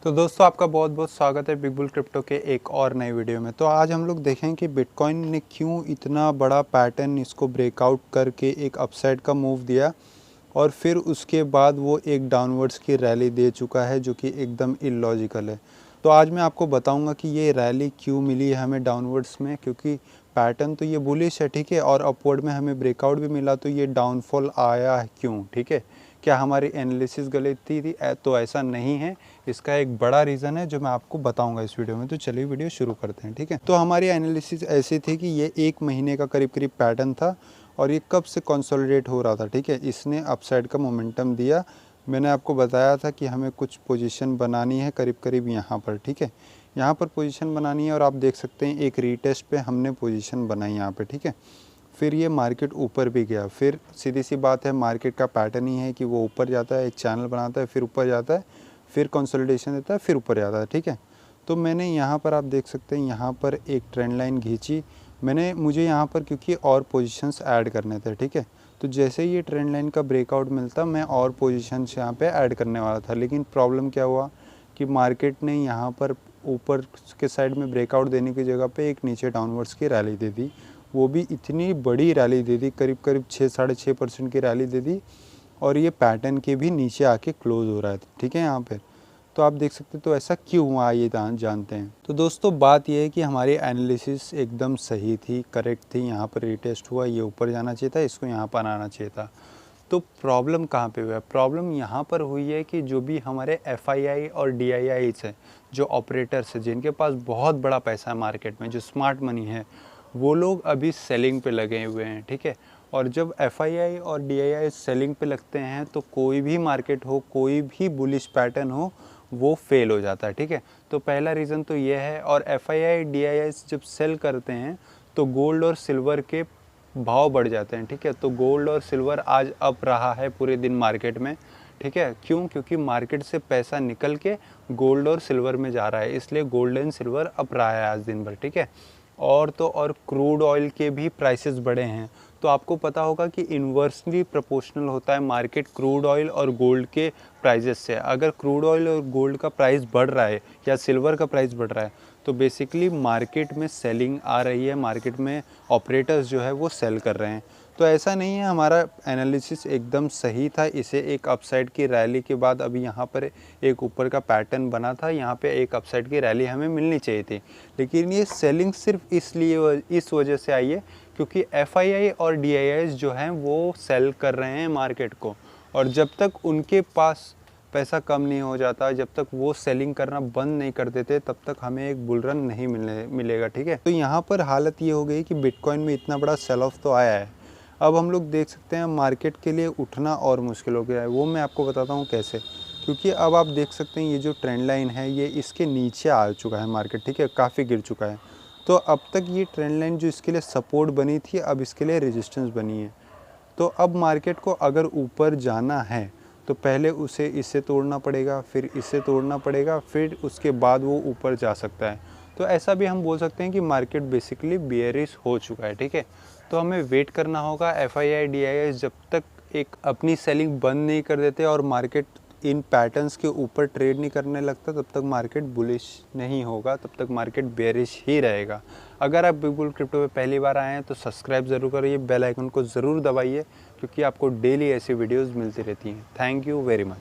तो दोस्तों आपका बहुत बहुत स्वागत है बिग बुल क्रिप्टो के एक और नए वीडियो में। तो आज हम लोग देखें कि बिटकॉइन ने क्यों इतना बड़ा पैटर्न इसको ब्रेकआउट करके एक अपसाइड का मूव दिया और फिर उसके बाद वो एक डाउनवर्ड्स की रैली दे चुका है जो कि एकदम इलॉजिकल है। तो आज मैं आपको बताऊंगा कि ये रैली क्यों मिली है हमें डाउनवर्ड्स में, क्योंकि पैटर्न तो ये बुलिश है, ठीक है, और अपवर्ड में हमें ब्रेकआउट भी मिला, तो ये डाउनफॉल आया है क्यों, ठीक है। क्या हमारी एनालिसिस गलत थी? तो ऐसा नहीं है, इसका एक बड़ा रीज़न है जो मैं आपको बताऊंगा इस वीडियो में। तो चलिए वीडियो शुरू करते हैं, ठीक है। तो हमारी एनालिसिस ऐसी थी कि ये एक महीने का करीब करीब पैटर्न था और ये कब से कंसोलिडेट हो रहा था, ठीक है। इसने अपसाइड का मोमेंटम दिया। मैंने आपको बताया था कि हमें कुछ पोजीशन बनानी है करीब करीब यहाँ पर, ठीक है। यहाँ पर पोजीशन बनानी है और आप देख सकते हैं एक रीटेस्ट पे हमने पोजीशन बनाई यहाँ पे, ठीक है। फिर ये मार्केट ऊपर भी गया। फिर सीधी सी बात है, मार्केट का पैटर्न ही है कि वो ऊपर जाता है, एक चैनल बनाता है, फिर ऊपर जाता है, फिर कंसोलिडेशन देता है, फिर ऊपर जाता है, ठीक है। तो मैंने यहाँ पर आप देख सकते हैं यहाँ पर एक ट्रेंड लाइन खींची मुझे यहाँ पर, क्योंकि और पोजीशंस ऐड करने थे, ठीक है। तो जैसे ही ये ट्रेंड लाइन का ब्रेकआउट मिलता मैं और पोजीशंस यहाँ पे ऐड करने वाला था, लेकिन प्रॉब्लम क्या हुआ कि मार्केट ने यहाँ पर ऊपर के साइड में ब्रेकआउट देने की जगह पे एक नीचे डाउनवर्ड्स की रैली दे दी। वो भी इतनी बड़ी रैली दे दी, करीब करीब 6-6.5% की रैली दे दी और ये पैटर्न के भी नीचे आके क्लोज हो रहा है, ठीक है। यहाँ पे तो आप देख सकते हैं। तो ऐसा क्यों हुआ ये जानते हैं। तो दोस्तों बात ये है कि हमारी एनालिसिस एकदम सही थी, करेक्ट थी। यहाँ पर रिटेस्ट हुआ, ये ऊपर जाना चाहिए था, इसको यहाँ पर आना चाहिए था। तो प्रॉब्लम कहाँ पे हुआ है? प्रॉब्लम यहाँ पर हुई है कि जो भी हमारे FII और DIIs हैं, जो ऑपरेटर्स हैं, जिनके पास बहुत बड़ा पैसा है मार्केट में, जो स्मार्ट मनी है, वो लोग अभी सेलिंग पे लगे हुए हैं, ठीक है। और जब FII और DII सेलिंग पे लगते हैं तो कोई भी मार्केट हो, कोई भी बुलिश पैटर्न हो, वो फेल हो जाता है, ठीक है। तो पहला रीज़न तो ये है। और FII DII जब सेल करते हैं तो गोल्ड और सिल्वर के भाव बढ़ जाते हैं, ठीक है। तो गोल्ड और सिल्वर आज अप रहा है पूरे दिन मार्केट में, ठीक है। क्यों? क्योंकि मार्केट से पैसा निकल के गोल्ड और सिल्वर में जा रहा है, इसलिए गोल्ड एंड सिल्वर अप रहा है आज दिन भर, ठीक है। और तो और क्रूड ऑयल के भी प्राइसेस बढ़े हैं। तो आपको पता होगा कि इन्वर्सली प्रोपोर्शनल होता है मार्केट क्रूड ऑयल और गोल्ड के प्राइसेस से। अगर क्रूड ऑयल और गोल्ड का प्राइस बढ़ रहा है या सिल्वर का प्राइस बढ़ रहा है तो बेसिकली मार्केट में सेलिंग आ रही है, मार्केट में ऑपरेटर्स जो है वो सेल कर रहे हैं। तो ऐसा नहीं है, हमारा एनालिसिस एकदम सही था। इसे एक अपसाइड की रैली के बाद अभी यहाँ पर एक ऊपर का पैटर्न बना था, यहाँ पे एक अपसाइड की रैली हमें मिलनी चाहिए थी, लेकिन ये सेलिंग सिर्फ इसलिए इस वजह से आई है क्योंकि FII और DIIs जो हैं वो सेल कर रहे हैं मार्केट को। और जब तक उनके पास पैसा कम नहीं हो जाता, जब तक वो सेलिंग करना बंद नहीं कर देते, तब तक हमें एक बुल रन नहीं मिलेगा, ठीक है। तो यहाँ पर हालत ये हो गई कि बिटकॉइन में इतना बड़ा सेल ऑफ तो आया है। अब हम लोग देख सकते हैं मार्केट के लिए उठना और मुश्किल हो गया है। वो मैं आपको बताता हूँ कैसे। क्योंकि अब आप देख सकते हैं ये जो ट्रेंड लाइन है ये इसके नीचे आ चुका है मार्केट, ठीक है, काफ़ी गिर चुका है। तो अब तक ये ट्रेंड लाइन जो इसके लिए सपोर्ट बनी थी, अब इसके लिए रेजिस्टेंस बनी है। तो अब मार्केट को अगर ऊपर जाना है तो पहले उसे इससे तोड़ना पड़ेगा, फिर इससे तोड़ना पड़ेगा, फिर उसके बाद वो ऊपर जा सकता है। तो ऐसा भी हम बोल सकते हैं कि मार्केट बेसिकली बेयरिश हो चुका है, ठीक है। तो हमें वेट करना होगा। FII DII जब तक एक अपनी सेलिंग बंद नहीं कर देते और मार्केट इन पैटर्न्स के ऊपर ट्रेड नहीं करने लगता, तब तक मार्केट बुलिश नहीं होगा, तब तक मार्केट बेयरिश ही रहेगा। अगर आप बिग बुल क्रिप्टो पे पहली बार आए हैं तो सब्सक्राइब ज़रूर करिए, बेल आइकन को ज़रूर दबाइए, क्योंकि आपको डेली ऐसी वीडियोस मिलती रहती हैं। Thank you very much.